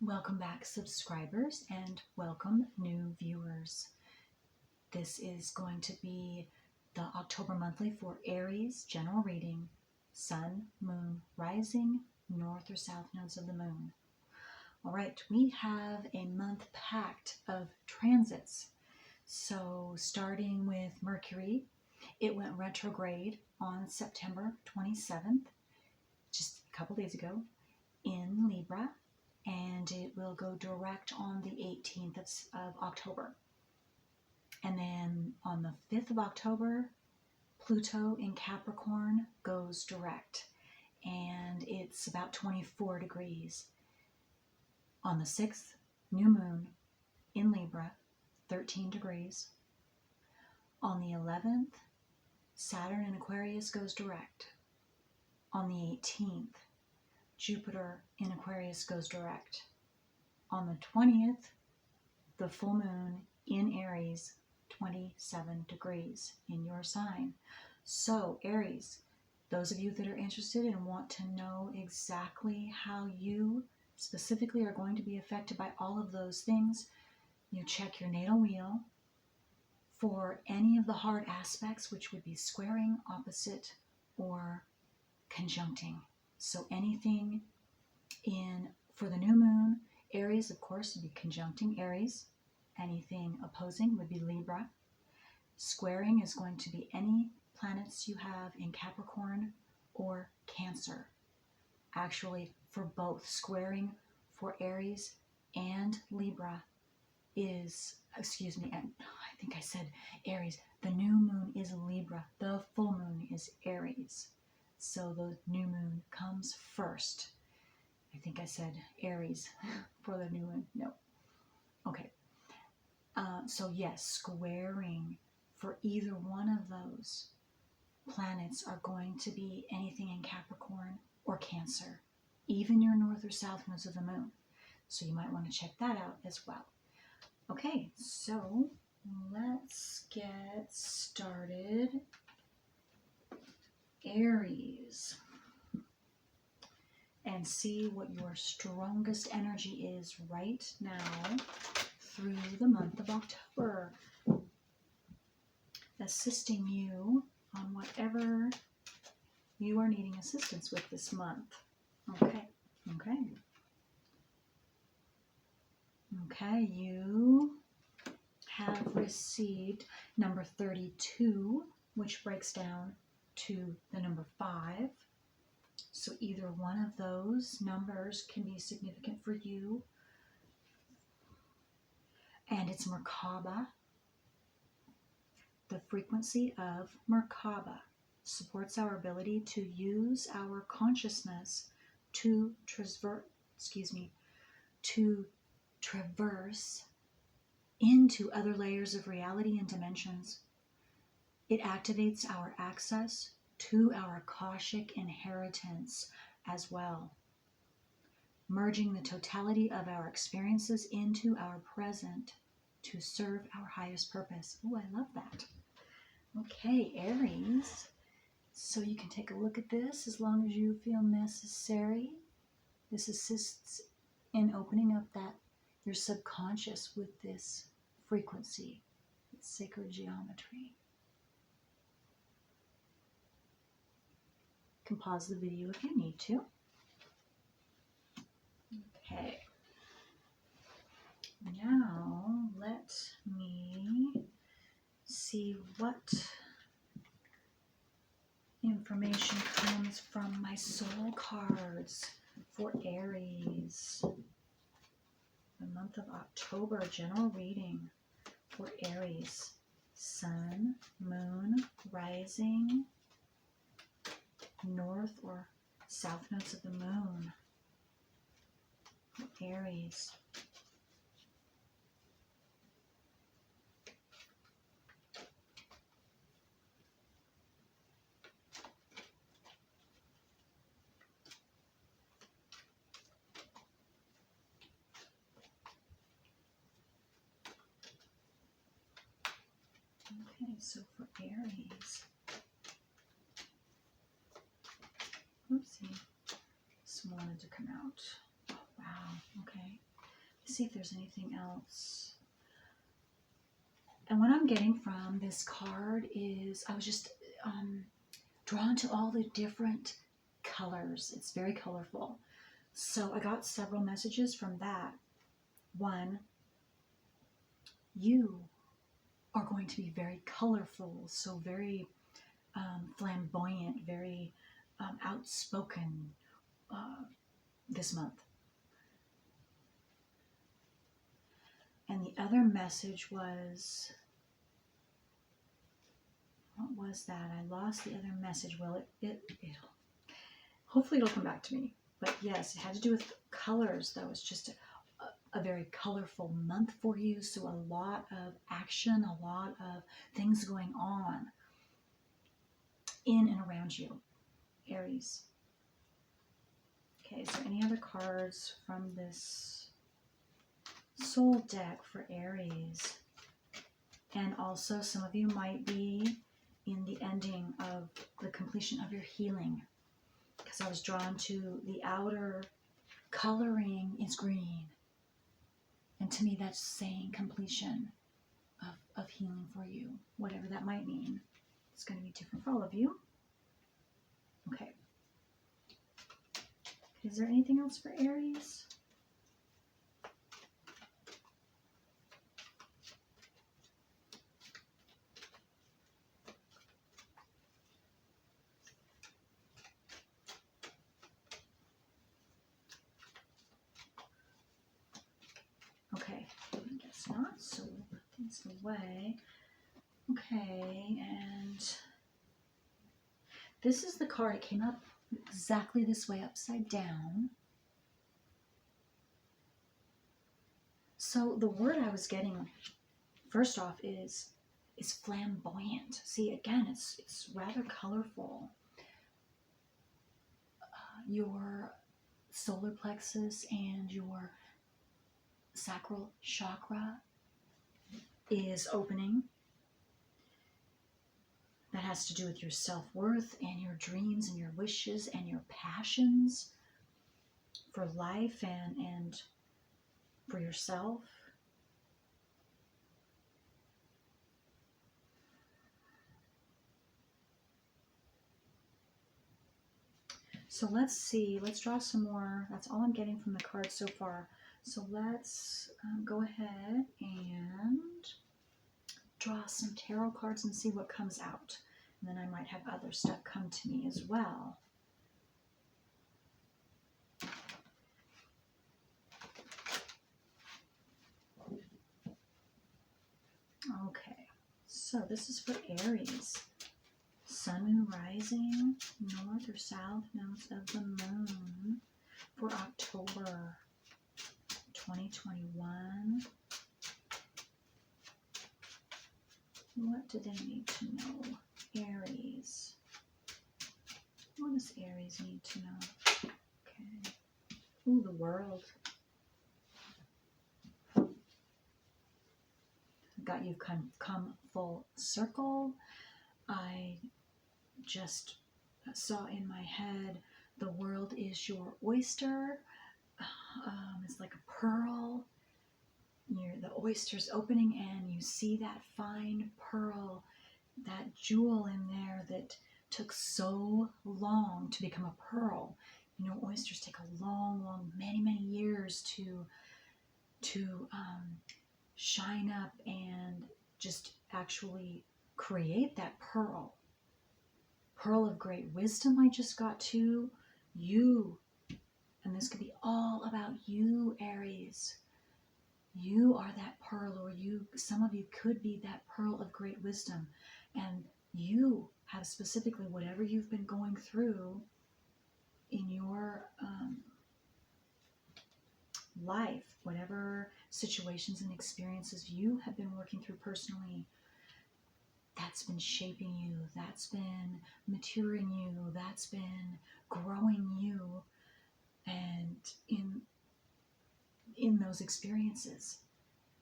Welcome back, subscribers, and welcome new viewers. This is going to be the October monthly for Aries general reading, Sun, Moon, Rising, North or South nodes of the Moon. All right, we have a month packed of transits. So starting with Mercury, it went retrograde on September 27th, just a couple days ago, in Libra. And it will go direct on the 18th of October. And then on the 5th of October, Pluto in Capricorn goes direct, and it's about 24 degrees. On the 6th, new moon in Libra, 13 degrees. On the 11th, Saturn in Aquarius goes direct. On the 18th, Jupiter in Aquarius goes direct. On the 20th, the full moon in Aries, 27 degrees in your sign. So Aries, those of you that are interested and want to know exactly how you specifically are going to be affected by all of those things, you check your natal wheel for any of the hard aspects, which would be squaring, opposite, or conjuncting. So anything for the new moon, Aries, of course, would be conjuncting Aries. Anything opposing would be Libra. Squaring is going to be any planets you have in Capricorn or Cancer. Actually, for both, squaring for Aries and Libra is, and I think I said Aries. The new moon is Libra. The full moon is Aries. So the new moon comes first. I think I said Aries for the new one. No. Okay. So yes, squaring for either one of those planets are going to be anything in Capricorn or Cancer, even your north or south nodes of the moon. So you might want to check that out as well. Okay, so let's get started. Aries. And see what your strongest energy is right now through the month of October, assisting you on whatever you are needing assistance with this month. Okay, you have received number 32, which breaks down to the number 5. So either one of those numbers can be significant for you. And it's Merkaba. The frequency of Merkaba supports our ability to use our consciousness to traverse into other layers of reality and dimensions. It activates our access to our Akashic inheritance as well, merging the totality of our experiences into our present to serve our highest purpose. Oh, I love that. Okay, Aries. So you can take a look at this as long as you feel necessary. This assists in opening up your subconscious with this frequency. It's sacred geometry. You can pause the video if you need to. Okay. Now let me see what information comes from my soul cards for Aries. The month of October general reading for Aries. Sun, Moon, Rising, North or South nodes of the Moon. For Aries. Okay, so for Aries, oopsie, this wanted to come out. Oh, wow, okay. See if there's anything else. And what I'm getting from this card is I was just drawn to all the different colors. It's very colorful. So I got several messages from that. One, you are going to be very colorful, so very flamboyant, very outspoken this month. And the other message was, what was that? I lost the other message. Well, hopefully it'll come back to me. But yes, it had to do with colors. That was just a very colorful month for you. So a lot of action, a lot of things going on in and around you, Aries. Okay, is there any other cards from this soul deck for Aries? And also some of you might be in the ending of the completion of your healing, because I was drawn to the outer coloring is green, and to me that's saying completion of healing for you, whatever that might mean. It's going to be different for all of you. Okay, is there anything else for Aries? Okay, I guess not, so put these away. Okay, and this is the card. It came up exactly this way, upside down. So the word I was getting first off is flamboyant. See, again, it's rather colorful. Your solar plexus and your sacral chakra is opening. That has to do with your self-worth and your dreams and your wishes and your passions for life and for yourself. So let's see, let's draw some more. That's all I'm getting from the cards so far. So let's go ahead and draw some tarot cards and see what comes out. And then I might have other stuff come to me as well. Okay, so this is for Aries. Sun, moon, rising, north or south nodes of the moon for October 2021. What do they need to know? Aries. What does Aries need to know? Okay. Ooh, the World. Got you come full circle. I just saw in my head, the world is your oyster. It's like a pearl. The oyster's opening and you see that fine pearl, that jewel in there that took so long to become a pearl. You know, oysters take a long, many years to shine up and just actually create that pearl. Pearl of great wisdom I just got to. You, and this could be all about you, Aries. You are that pearl, or some of you could be that pearl of great wisdom. And you have specifically whatever you've been going through in your life, whatever situations and experiences you have been working through personally, that's been shaping you, that's been maturing you, that's been growing you. And in those experiences,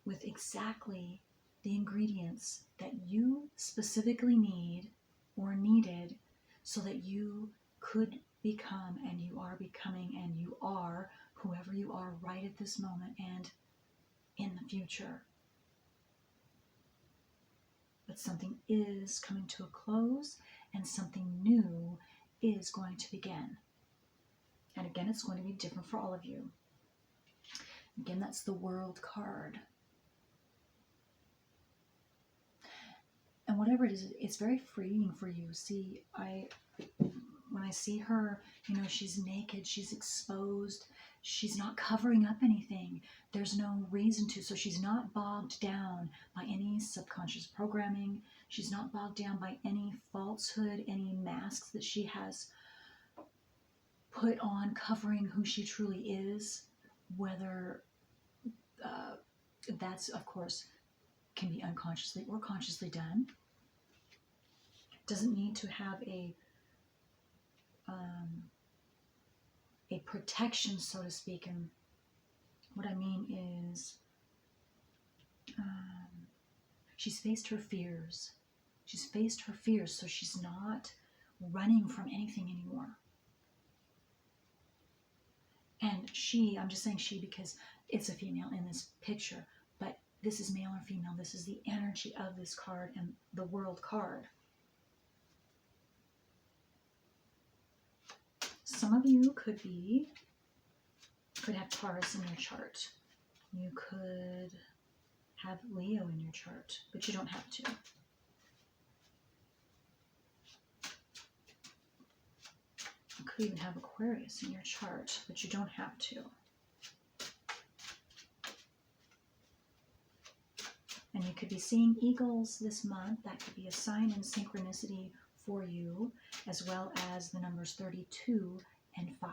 with exactly the ingredients that you specifically need or needed, so that you could become, and you are becoming, and you are whoever you are right at this moment. And in the future. But something is coming to a close and something new is going to begin. And again, it's going to be different for all of you. Again, that's the World card. And whatever it is, it's very freeing for you. See, when I see her, you know, she's naked, she's exposed, she's not covering up anything. There's no reason to. So she's not bogged down by any subconscious programming. She's not bogged down by any falsehood, any masks that she has put on covering who she truly is. Whether that's, of course, can be unconsciously or consciously done. Doesn't need to have a protection, so to speak. And what I mean is, she's faced her fears. She's faced her fears, so she's not running from anything anymore. And she, I'm just saying she because it's a female in this picture, but this is male or female. This is the energy of this card and the World card. Some of you could have Taurus in your chart. You could have Leo in your chart, but you don't have to. You could even have Aquarius in your chart, but you don't have to. And you could be seeing eagles this month. That could be a sign and synchronicity for you, as well as the numbers 32 and 5.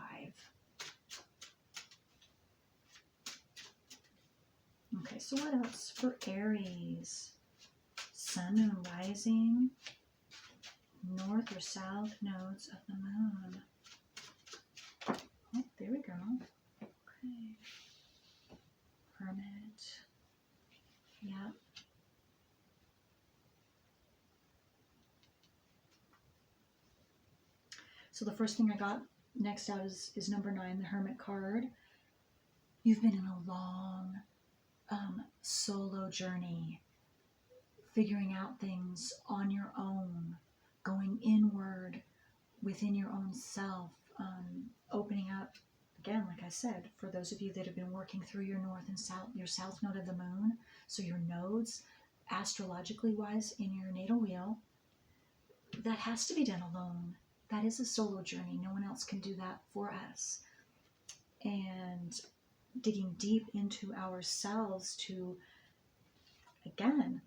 Okay, so what else for Aries? Sun, moon, rising, north or south nodes of the moon. Oh, there we go. Okay. Hermit. Yep. So the first thing I got next out is number 9, the Hermit card. You've been in a long solo journey, figuring out things on your own, going inward within your own self, opening up, again, like I said, for those of you that have been working through your north and south, your south node of the moon, so your nodes, astrologically wise, in your natal wheel, that has to be done alone. That is a solo journey. No one else can do that for us. And digging deep into ourselves to, again,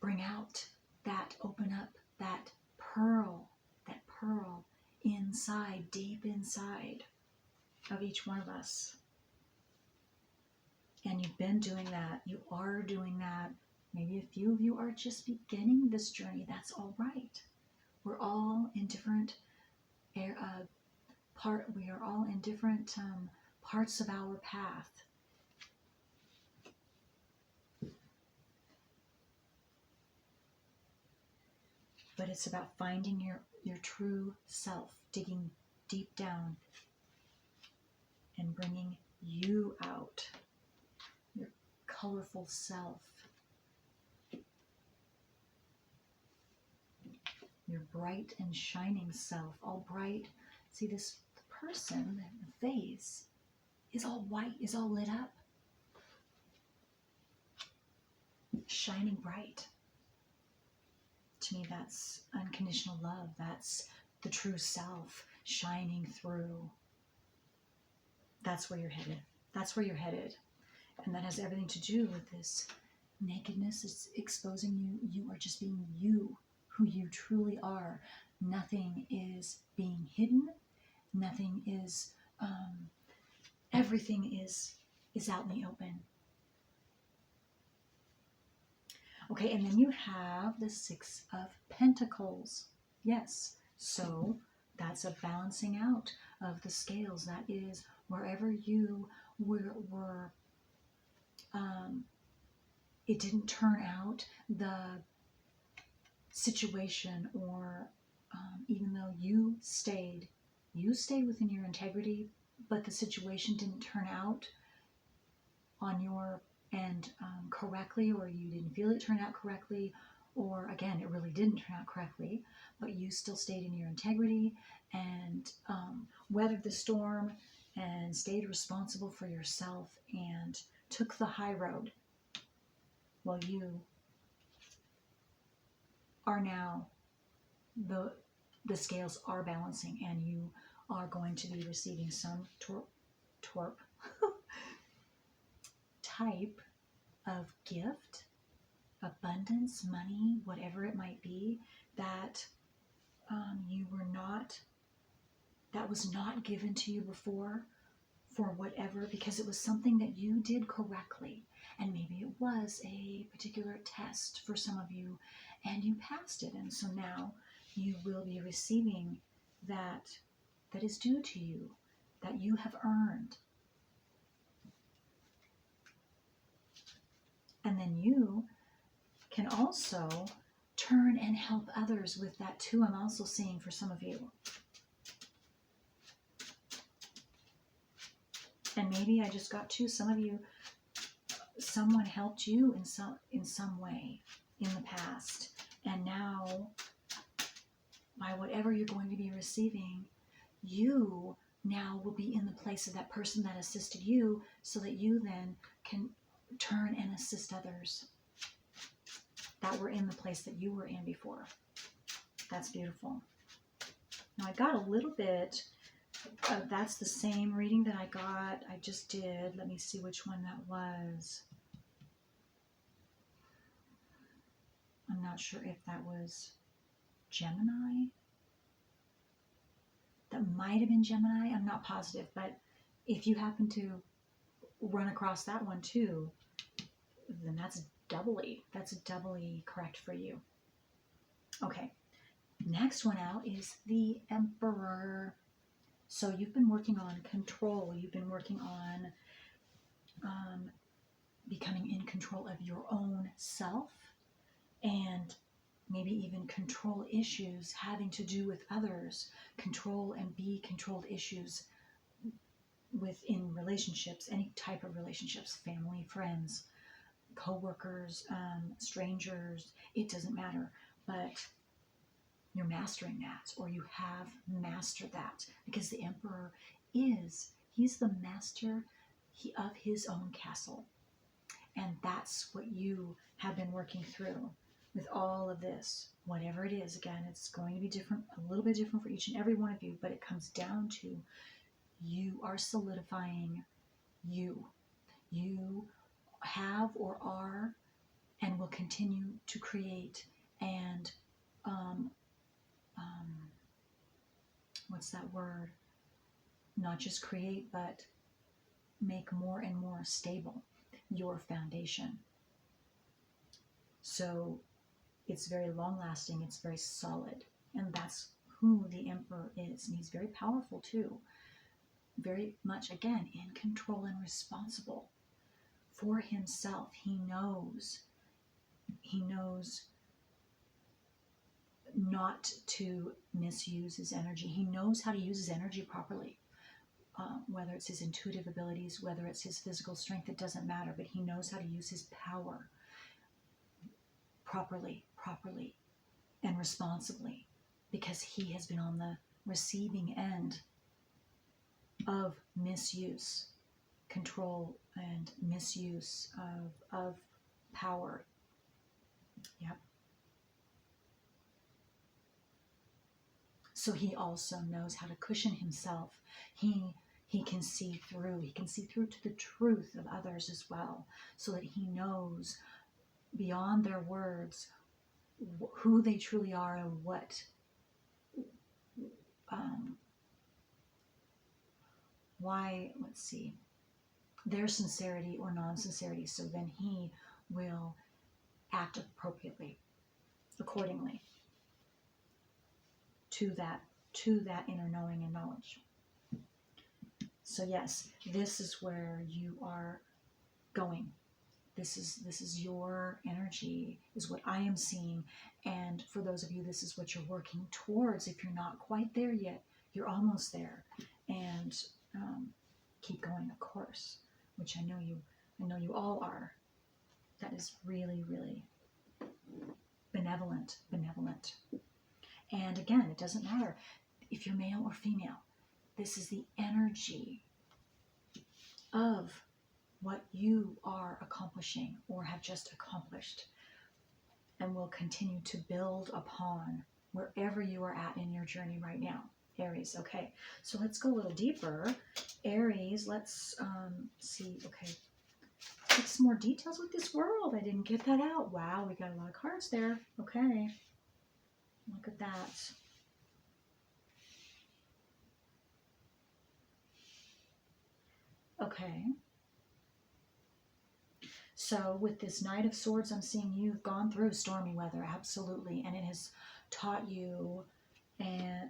bring out that, open up that pearl inside, deep inside of each one of us. And you've been doing that. You are doing that. Maybe a few of you are just beginning this journey. That's all right. We're all in different we are all in different parts of our path. But it's about finding your true self, digging deep down and bringing you out, your colorful self, your bright and shining self, all bright. See, this person, the face, is all white, is all lit up, shining bright. To me, that's unconditional love. That's the true self shining through. That's where you're headed. That's where you're headed. And that has everything to do with this nakedness. It's exposing you. You are just being you, who you truly are. Nothing is being hidden. Nothing is, everything is out in the open. Okay, and then you have the Six of Pentacles. Yes, so that's a balancing out of the scales. That is wherever you were it didn't turn out the situation, or even though you stayed within your integrity, but the situation didn't turn out on your end correctly, or you didn't feel it turned out correctly, or again, it really didn't turn out correctly, but you still stayed in your integrity and weathered the storm and stayed responsible for yourself and took the high road. Well, you are now, the scales are balancing, and you are going to be receiving some type of gift, abundance, money, whatever it might be, that that was not given to you before, for whatever, because it was something that you did correctly. And maybe it was a particular test for some of you and you passed it. And so now you will be receiving that is due to you, that you have earned. And then you can also turn and help others with that too. I'm also seeing for some of you. And maybe I just got to some of you, someone helped you in some way in the past. And now, by whatever you're going to be receiving, you now will be in the place of that person that assisted you, so that you then can turn and assist others that were in the place that you were in before. That's beautiful. Now I got a little bit, that's the same reading that I just did. Let me see which one that was. I'm not sure if that was Gemini. That might have been Gemini. I'm not positive, but if you happen to run across that one too, then that's doubly correct for you. Okay, next one out is the Emperor. So you've been working on control. You've been working on becoming in control of your own self, and maybe even control issues having to do with others, control and be controlled issues within relationships, any type of relationships, family, friends, co-workers, strangers, it doesn't matter, but you're mastering that, or you have mastered that, because the Emperor he's the master of his own castle. And that's what you have been working through with all of this, whatever it is. Again, it's going to be different, a little bit different for each and every one of you, but it comes down to you are solidifying you. You have or are and will continue to create and what's that word? Not just create, but make more and more stable your foundation. So it's very long lasting, it's very solid, and that's who the Emperor is. And he's very powerful too, very much, again, in control and responsible for himself. He knows not to misuse his energy. He knows how to use his energy properly. Whether it's his intuitive abilities, whether it's his physical strength, it doesn't matter, but he knows how to use his power properly and responsibly, because he has been on the receiving end of misuse, control and misuse of power. Yep. So he also knows how to cushion himself. He can see through. He can see through to the truth of others as well, so that he knows beyond their words who they truly are and what why, let's see, their sincerity or non-sincerity. So then he will act appropriately, accordingly to that inner knowing and knowledge. So yes, this is where you are going. This is your energy, is what I am seeing. And for those of you, this is what you're working towards. If you're not quite there yet, you're almost there. And keep going, of course, which I know you all are. That is really, really benevolent. And again, it doesn't matter if you're male or female. This is the energy of what you are accomplishing or have just accomplished, and will continue to build upon wherever you are at in your journey right now. Aries, okay. So let's go a little deeper. Aries, let's see, okay. Get some more details with this world. I didn't get that out. Wow, we got a lot of cards there. Okay. Look at that. Okay. So with this Knight of Swords, I'm seeing you've gone through stormy weather, absolutely, and it has taught you and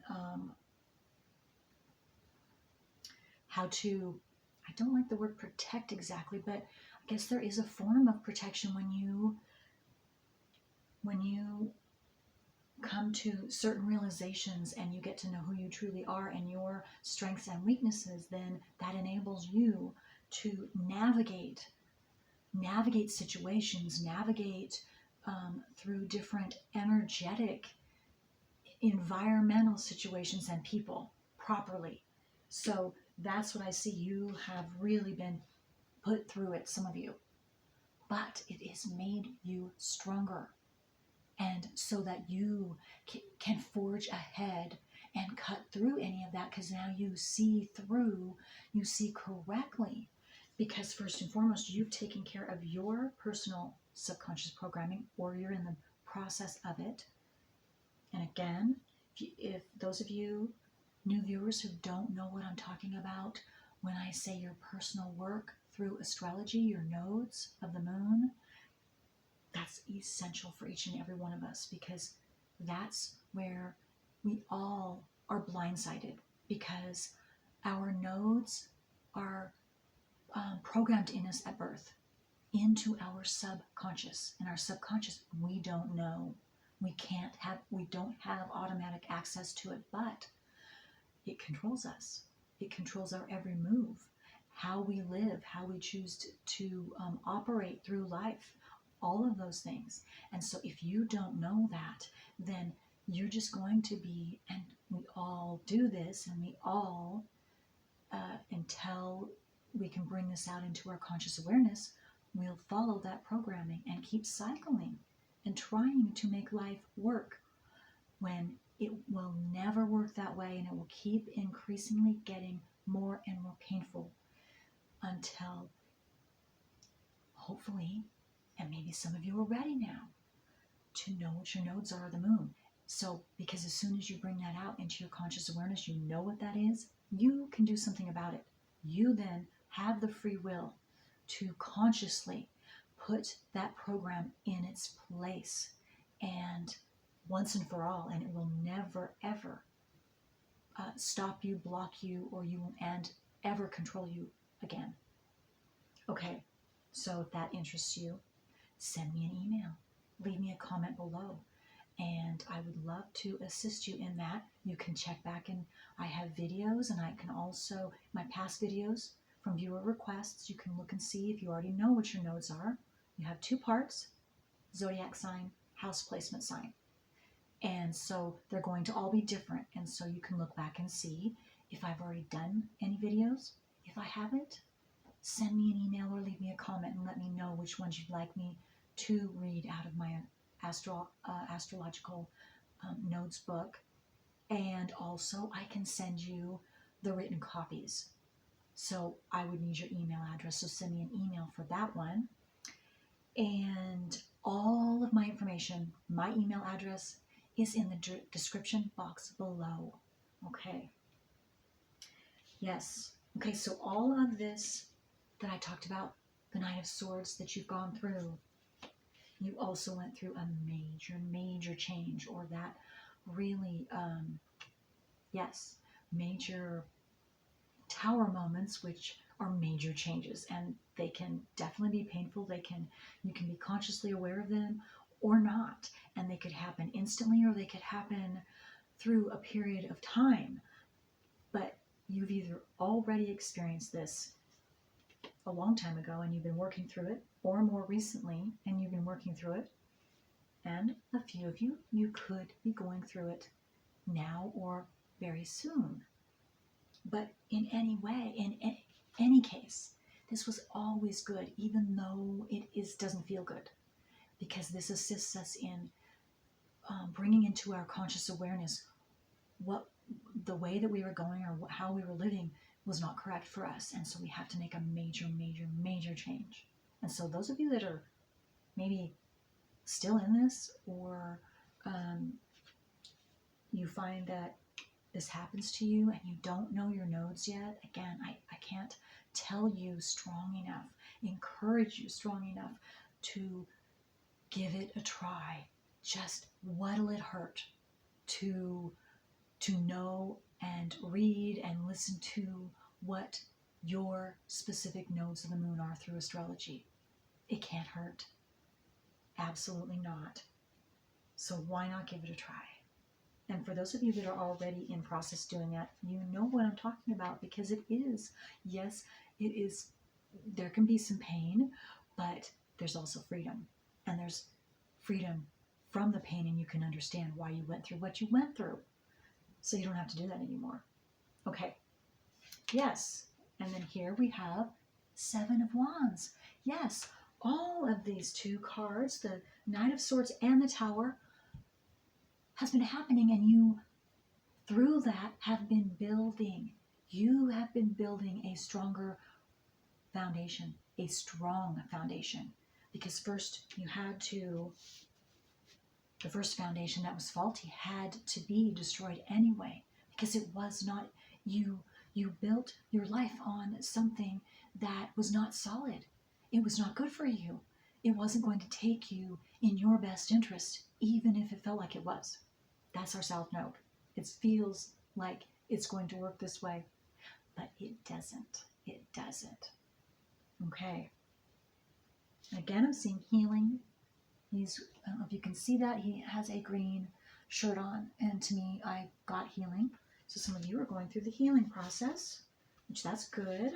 how to, I don't like the word protect exactly, but I guess there is a form of protection when you come to certain realizations and you get to know who you truly are and your strengths and weaknesses. Then that enables you to navigate situations, navigate through different energetic, environmental situations and people properly. So that's what I see. You have really been put through it, some of you, but it has made you stronger, and so that you can forge ahead and cut through any of that, because now you see correctly. Because first and foremost, you've taken care of your personal subconscious programming, or you're in the process of it. And again, if those of you new viewers who don't know what I'm talking about when I say your personal work through astrology, your nodes of the moon, that's essential for each and every one of us, because that's where we all are blindsided, because our nodes are programmed in us at birth into our subconscious. And our subconscious, we don't know. We don't have automatic access to it, but it controls us. It controls our every move, how we live, how we choose to operate through life, all of those things. And so if you don't know that, then you're just going to be, and we all do this, and we all, until we can bring this out into our conscious awareness, we'll follow that programming and keep cycling and trying to make life work, when it will never work that way, and it will keep increasingly getting more and more painful until, hopefully, and maybe some of you are ready now to know what your nodes are, the moon. So, because as soon as you bring that out into your conscious awareness, you know what that is, you can do something about it. You then have the free will to consciously put that program in its place, and once and for all, and it will never ever stop you, block you, or and ever control you again. Okay, so if that interests you, send me an email, leave me a comment below, and I would love to assist you in that. You can check back, and I have videos, and I can also, my past videos from viewer requests, you can look and see if you already know what your nodes are. You have 2 parts, zodiac sign, house placement sign. And so they're going to all be different. And so you can look back and see if I've already done any videos. If I haven't, send me an email or leave me a comment and let me know which ones you'd like me to read out of my astrological notes book. And also I can send you the written copies. So I would need your email address. So send me an email for that one. And all of my information, my email address, is in the description box below. Okay. Yes. Okay, so all of this that I talked about, the Knight of Swords that you've gone through, you also went through a major change, or that really, yes, major tower moments, which are major changes, and they can definitely be painful. You can be consciously aware of them or not, and they could happen instantly, or they could happen through a period of time. But you've either already experienced this a long time ago and you've been working through it, or more recently and you've been working through it. And a few of you, you could be going through it now or very soon. But in any way, in any case, this was always good, even though doesn't feel good, because this assists us in bringing into our conscious awareness what the way that we were going or how we were living was not correct for us. And so we have to make a major, major, major change. And so those of you that are maybe still in this, or you find that this happens to you and you don't know your nodes yet, again, I can't tell you strong enough, encourage you strong enough to give it a try. Just what'll it hurt to know and read and listen to what your specific nodes of the moon are through astrology? It can't hurt. Absolutely not. So why not give it a try? And for those of you that are already in process doing that, you know what I'm talking about, because it is, yes, it is, there can be some pain, but there's also freedom. And there's freedom from the pain, and you can understand why you went through what you went through. So you don't have to do that anymore. Okay. Yes. And then here we have Seven of Wands. Yes. All of these two cards, the Knight of Swords and the Tower, has been happening, and you, through that, have been building. You have been building a stronger foundation, a strong foundation. Because first you had to, the first foundation that was faulty had to be destroyed anyway, because it was not, you built your life on something that was not solid. It was not good for you. It wasn't going to take you in your best interest, even if it felt like it was. That's our South Node. It feels like it's going to work this way, but it doesn't. It doesn't. Okay. Again, I'm seeing healing. I don't know if you can see that, he has a green shirt on, and to me, I got healing. So some of you are going through the healing process, which that's good.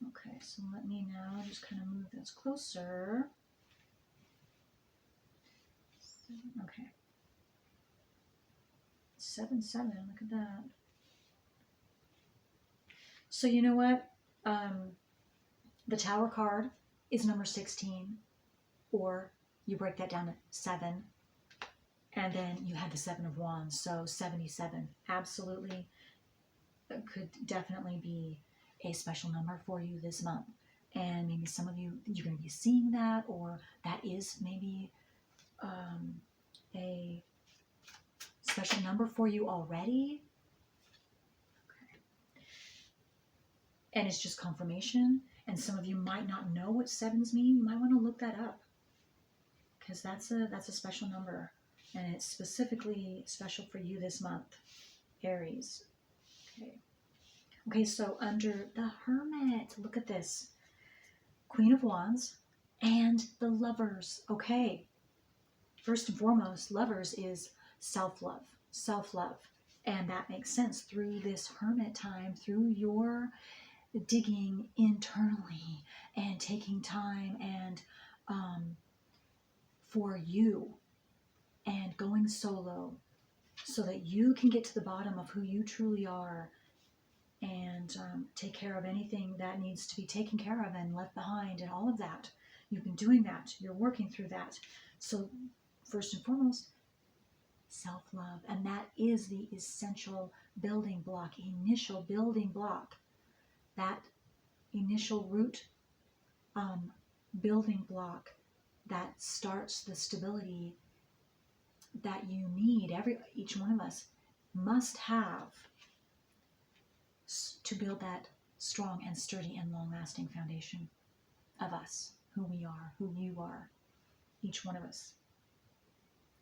Okay, so let me now just kind of move this closer. Okay. 7, look at that. So you know what? The Tower card is number 16, or you break that down to 7, and then you had the 7 of Wands, so 77. Absolutely could definitely be a special number for you this month. And maybe some of you, you're going to be seeing that, or that is maybe a special number for you already. Okay. And it's just confirmation. And some of you might not know what 7s mean. You might want to look that up, because that's a special number, and it's specifically special for you this month, Aries. Okay. Okay, so under the Hermit, look at this. Queen of Wands and the Lovers. Okay. First and foremost, Lovers is self-love. Self-love. And that makes sense through this Hermit time, through your digging internally and taking time and for you and going solo so that you can get to the bottom of who you truly are and take care of anything that needs to be taken care of and left behind and all of that. You've been doing that. You're working through that. So first and foremost, self-love. And that is the essential building block, initial building block. That initial root building block that starts the stability that you need. Each one of us must have to build that strong and sturdy and long-lasting foundation of us, who we are, who you are, each one of us.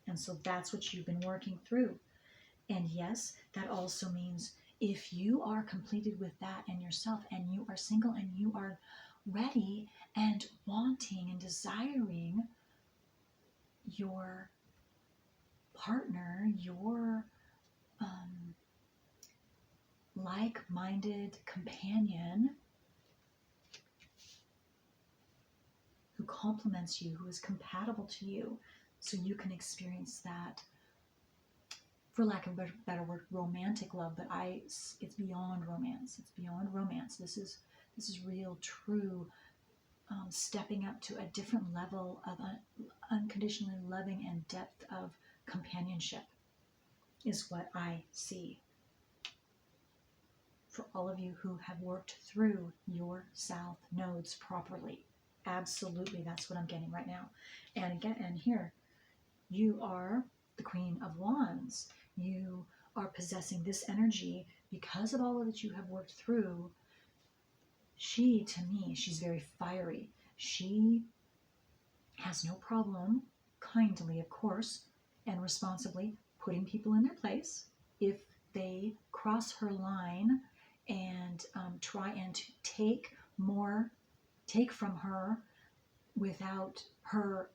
And so that's what you've been working through. And yes, that also means if you are completed with that and yourself, and you are single and you are ready and wanting and desiring your partner, your like-minded companion who complements you, who is compatible to you, so you can experience that, for lack of a better word, romantic love. But it's beyond romance. It's beyond romance. This is real, true, stepping up to a different level of unconditionally loving and depth of companionship is what I see for all of you who have worked through your south nodes properly. Absolutely, that's what I'm getting right now. And again, and here, you are the Queen of Wands. You are possessing this energy because of all of that you have worked through. She, to me, she's very fiery. She has no problem, kindly, of course, and responsibly putting people in their place if they cross her line and try and to take from her without her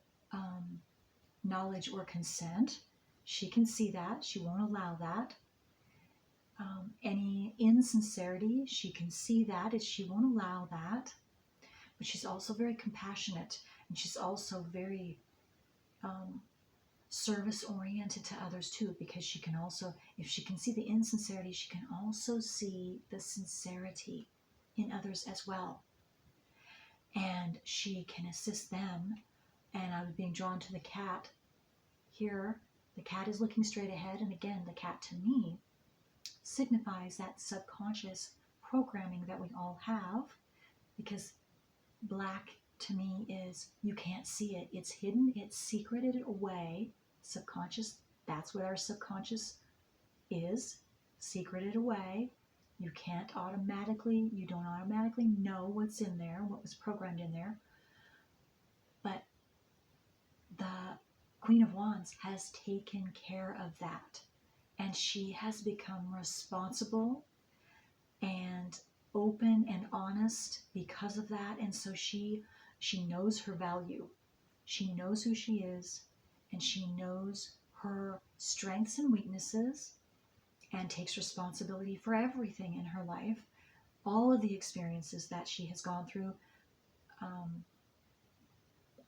knowledge or consent. She can see that. She won't allow that. Any insincerity, she can see that, and she won't allow that. But she's also very compassionate, and she's also very service-oriented to others too, because she can also, if she can see the insincerity, she can also see the sincerity in others as well. And she can assist them. And I was being drawn to the cat here. The cat is looking straight ahead, and again, the cat to me signifies that subconscious programming that we all have, because black to me is, you can't see it. It's hidden, it's secreted away. Subconscious, that's what our subconscious is, secreted away. You don't automatically know what's in there, what was programmed in there. But the Queen of Wands has taken care of that. And she has become responsible and open and honest because of that. And so she knows her value. She knows who she is, and she knows her strengths and weaknesses, and takes responsibility for everything in her life. All of the experiences that she has gone through,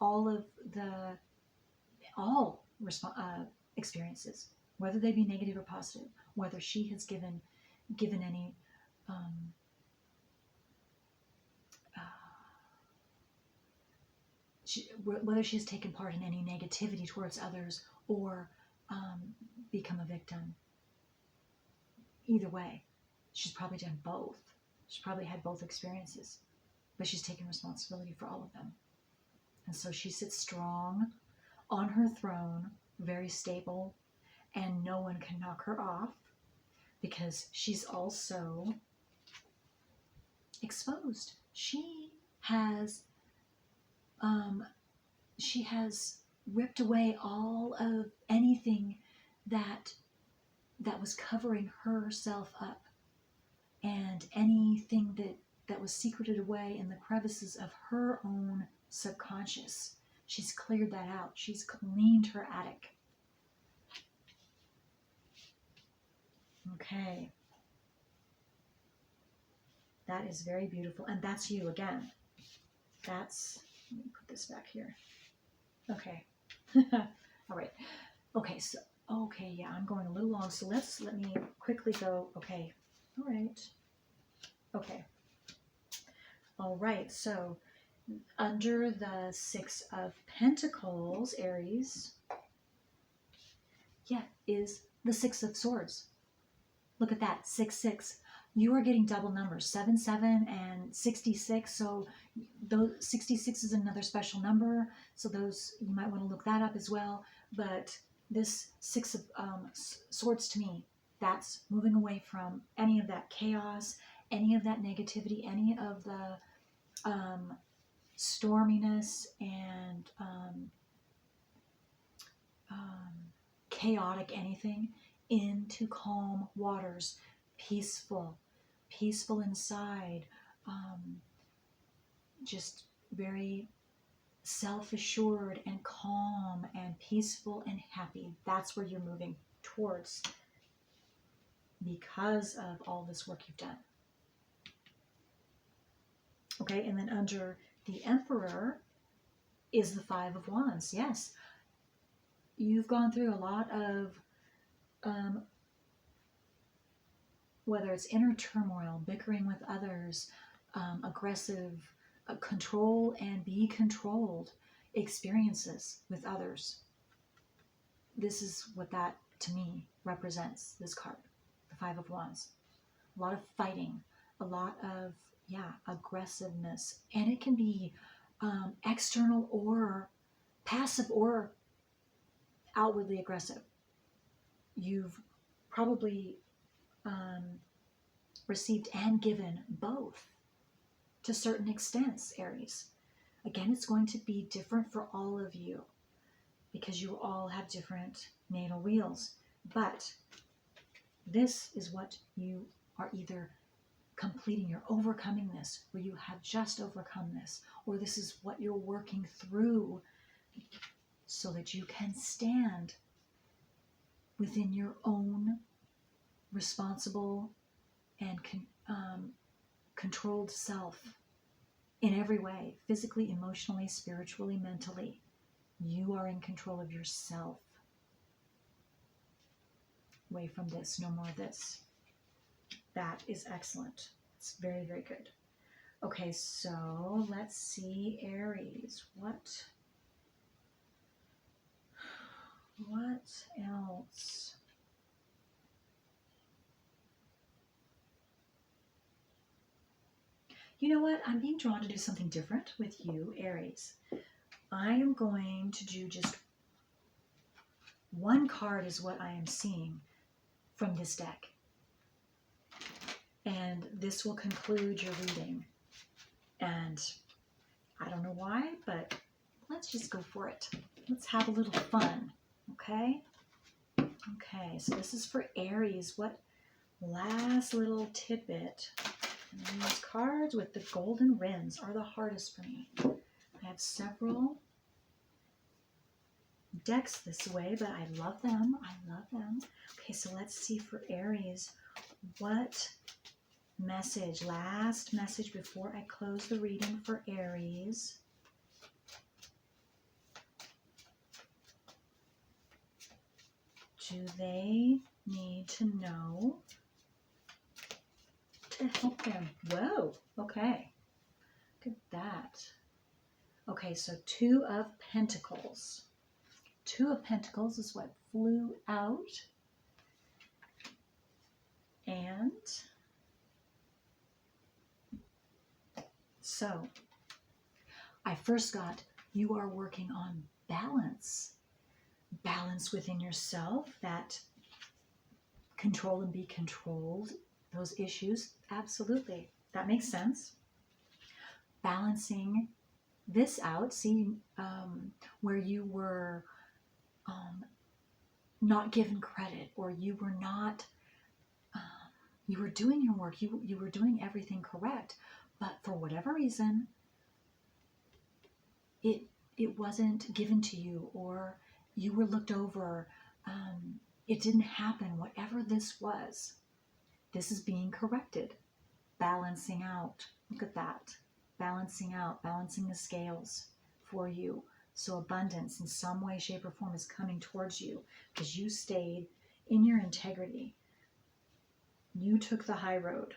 all experiences, whether they be negative or positive, whether she has given any whether she has taken part in any negativity towards others or become a victim. Either way, she's probably done both. She's probably had both experiences, but she's taken responsibility for all of them. And so she sits strong on her throne, very stable, and no one can knock her off, because she's also exposed. She has ripped away all of anything that was covering herself up, and anything that was secreted away in the crevices of her own subconscious. She's cleared that out. She's cleaned her attic. Okay. That is very beautiful. And that's you again. Let me put this back here. Okay. All right. Okay, yeah, I'm going a little long, so let me quickly go. Okay. All right. Okay. All right, so under the Six of Pentacles, Aries, is the Six of Swords. Look at that, 6-6. You are getting double numbers, 7-7 and 66. So those 66 is another special number. So those, you might want to look that up as well. But this Six of Swords to me, that's moving away from any of that chaos, any of that negativity, any of the storminess and chaotic anything, into calm waters, peaceful inside, just very self-assured and calm and peaceful and happy. That's where you're moving towards, because of all this work you've done. Okay, and then under the Emperor is the Five of Wands. Yes, you've gone through a lot of, whether it's inner turmoil, bickering with others, aggressive, control and be controlled experiences with others. This is what that, to me, represents, this card, the Five of Wands. A lot of fighting, a lot of, aggressiveness. And it can be external or passive or outwardly aggressive. You've probably received and given both to certain extents, Aries. Again, it's going to be different for all of you because you all have different natal wheels. But this is what you are either completing, you're overcoming this, or you have just overcome this, or this is what you're working through so that you can stand within your own responsible and controlled self in every way, physically, emotionally, spiritually, mentally. You are in control of yourself. Away from this, no more of this. That is excellent. It's very, very good. Okay, so let's see, Aries. What else? You know what? I'm being drawn to do something different with you, Aries. I am going to do just one card is what I am seeing from this deck. And this will conclude your reading. And I don't know why, but let's just go for it. Let's have a little fun, okay? Okay, so this is for Aries. What last little tidbit? And these cards with the golden rims are the hardest for me. I have several decks this way, but I love them. I love them. Okay, so let's see for Aries. What message, last message before I close the reading for Aries. Do they need to know to help them? Whoa, okay. Look at that. Okay, so Two of Pentacles. Two of Pentacles is what flew out. And so I first got, you are working on balance. Balance within yourself, that control and be controlled, those issues. Absolutely. That makes sense. Balancing this out, see where you were not given credit, or you were not, you were doing your work, you were doing everything correct, but for whatever reason, it wasn't given to you, or you were looked over, it didn't happen, whatever this was. This is being corrected. Balancing out. Look at that. Balancing out, balancing the scales for you. So abundance in some way, shape, or form is coming towards you because you stayed in your integrity. You took the high road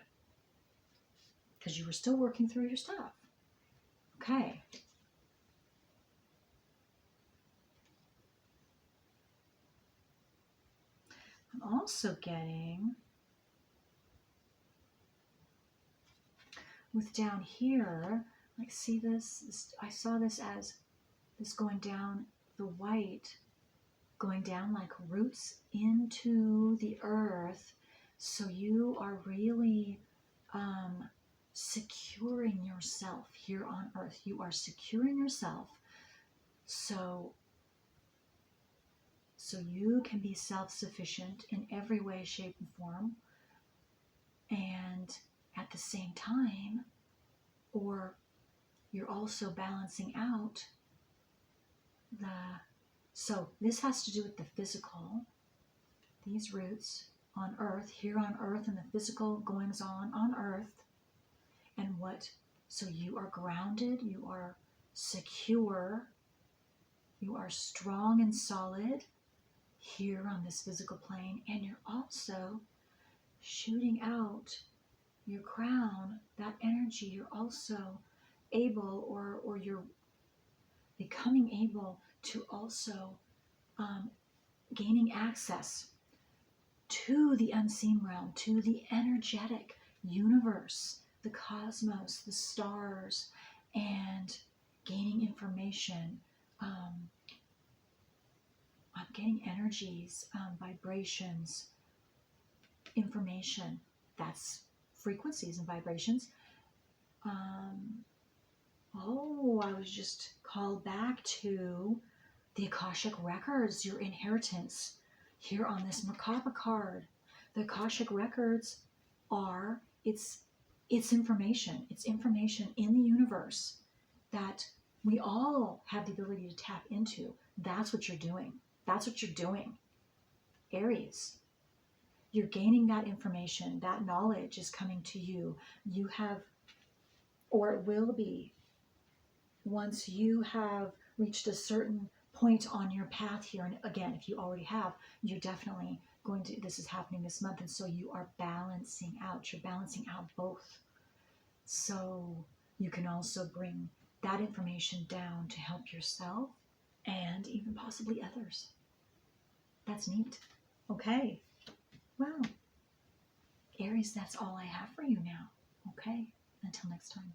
because you were still working through your stuff. Okay. I'm also getting, with down here, like, see this, I saw this as this going down, the white going down like roots into the earth. So you are really securing yourself here on earth. You are securing yourself so you can be self-sufficient in every way, shape, and form. And at the same time, or you're also balancing out so this has to do with the physical, these roots on earth, here on earth, and the physical goings on earth, and what So you are grounded, you are secure, you are strong and solid here on this physical plane, and you're also shooting out your crown, that energy. You're also able, or you're becoming able to also gaining access to the unseen realm, to the energetic universe, the cosmos, the stars, and gaining information. I'm getting energies, vibrations, information. That's frequencies and vibrations. I was just called back to the Akashic records, your inheritance here on this macabre card. The Akashic records are, it's information. It's information in the universe that we all have the ability to tap into. That's what you're doing. That's what you're doing. Aries, you're gaining that information. That knowledge is coming to you. You have, or it will be, once you have reached a certain point on your path here. And again, if you already have, you're definitely going to, this is happening this month. And so you are balancing out. You're balancing out both. So you can also bring that information down to help yourself and even possibly others. That's neat. Okay. Well, Aries, that's all I have for you now. Okay. Until next time.